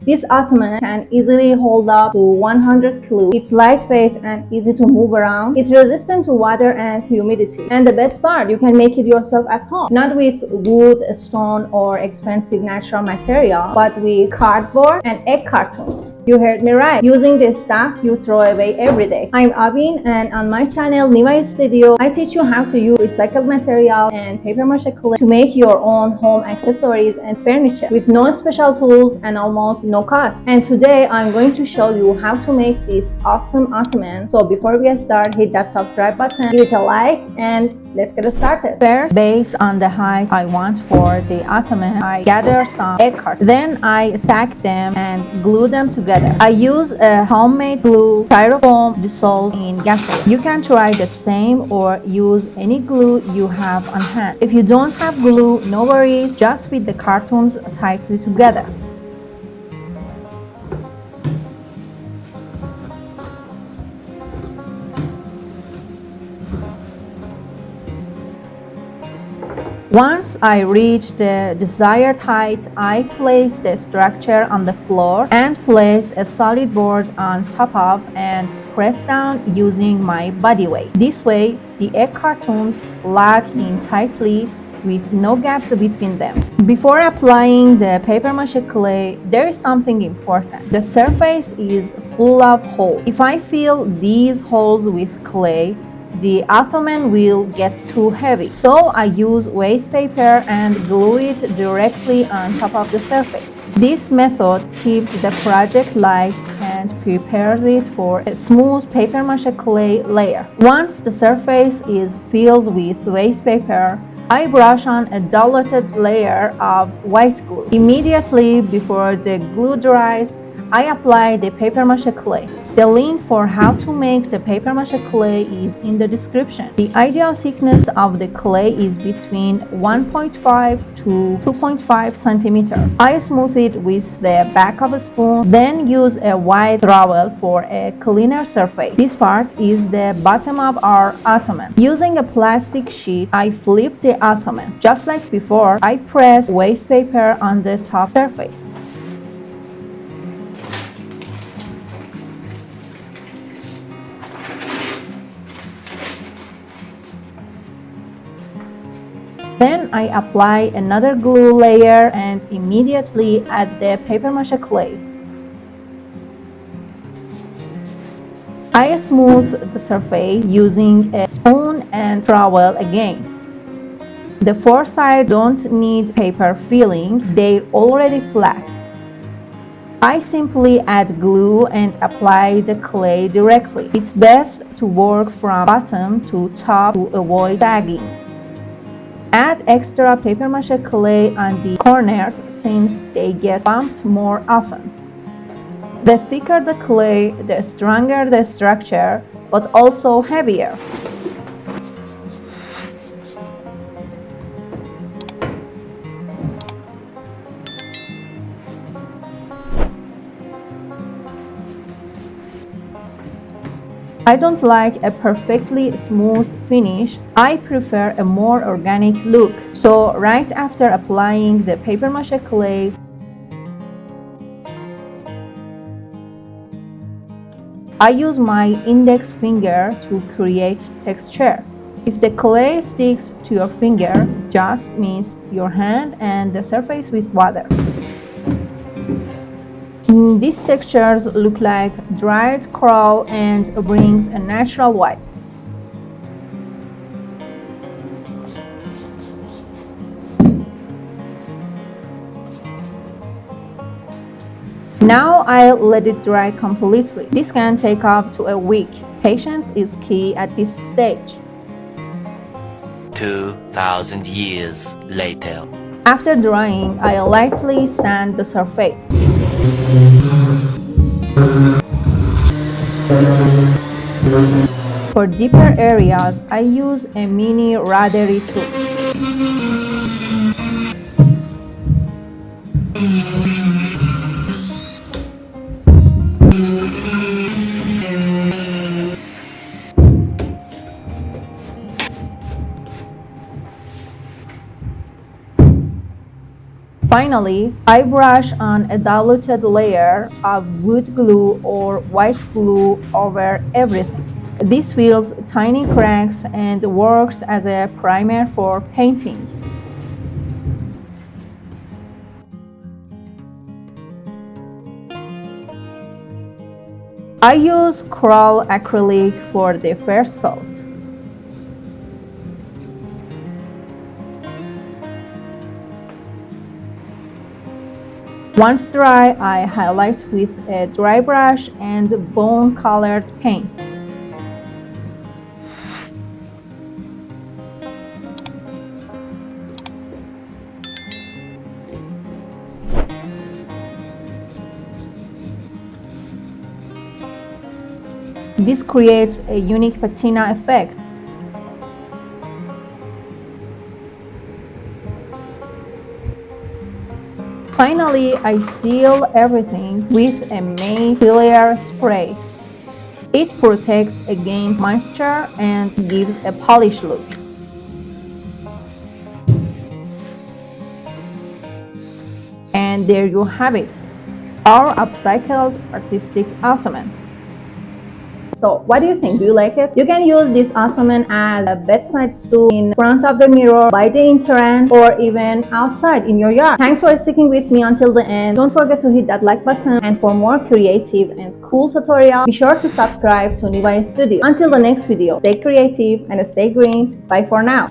This ottoman can easily hold up to 100 kilos. It's lightweight and easy to move around. It's resistant to water and humidity. And the best part, you can make it yourself at home. Not with wood, stone, or expensive natural material, but with cardboard and egg cartons. You heard me right. Using this stuff you throw away every day. I'm Abin, and on my channel Nivay Studio, I teach you how to use recycled material and paper mache clay to make your own home accessories and furniture with no special tools and almost no cost. And today I'm going to show you how to make this awesome ottoman. So before we get started, hit that subscribe button, give it a like, and let's get started. First, based on the height I want for the ottoman, I gather some egg cartons. Then I stack them and glue them together. I use a homemade glue, styrofoam dissolved in gasoline. You can try the same or use any glue you have on hand. If you don't have glue, no worries, just fit the cartons tightly together. Once I reach the desired height, I place the structure on the floor and place a solid board on top of and press down using my body weight. This way, the egg cartons lock in tightly with no gaps between them. Before applying the paper mache clay, there is something important. The surface is full of holes. If I fill these holes with clay, the ottoman will get too heavy. So I use waste paper and glue it directly on top of the surface. This method keeps the project light and prepares it for a smooth paper mache clay layer. Once the surface is filled with waste paper, I brush on a diluted layer of white glue. Immediately before the glue dries, I apply the paper mache clay. The link for how to make the paper mache clay is in the description. The ideal thickness of the clay is between 1.5 to 2.5 centimeters. I smooth it with the back of a spoon, then use a wide trowel for a cleaner surface. This part is the bottom of our ottoman. Using a plastic sheet, I flip the ottoman. Just like before, I press waste paper on the top surface. Then I apply another glue layer and immediately add the paper mache clay. I smooth the surface using a spoon and trowel again. The four sides don't need paper filling, they're already flat. I simply add glue and apply the clay directly. It's best to work from bottom to top to avoid sagging. Add extra paper mache clay on the corners since they get bumped more often. The thicker the clay, the stronger the structure, but also heavier. I don't like a perfectly smooth finish. I prefer a more organic look. So right after applying the paper mache clay, I use my index finger to create texture. If the clay sticks to your finger, just mist your hand and the surface with water. These textures look like dried coral and brings a natural white. Now I'll let it dry completely. This can take up to a week. Patience is key at this stage. 2,000 years later. After drying, I lightly sand the surface. For deeper areas, I use a mini rotary tool. Finally, I brush on a diluted layer of wood glue or white glue over everything. This fills tiny cracks and works as a primer for painting. I use Crawl acrylic for the first coat. Once dry, I highlight with a dry brush and bone-colored paint. This creates a unique patina effect. Finally, I seal everything with a Mache clear spray. It protects against moisture and gives a polished look. And there you have it, our upcycled artistic Ottoman. So what do you think? Do you like it? You can use this Ottoman as a bedside stool in front of the mirror, by the entrance, or even outside in your yard. Thanks for sticking with me until the end. Don't forget to hit that like button, and for more creative and cool tutorials, be sure to subscribe to Nivay Studio. Until the next video, stay creative and stay green. Bye for now.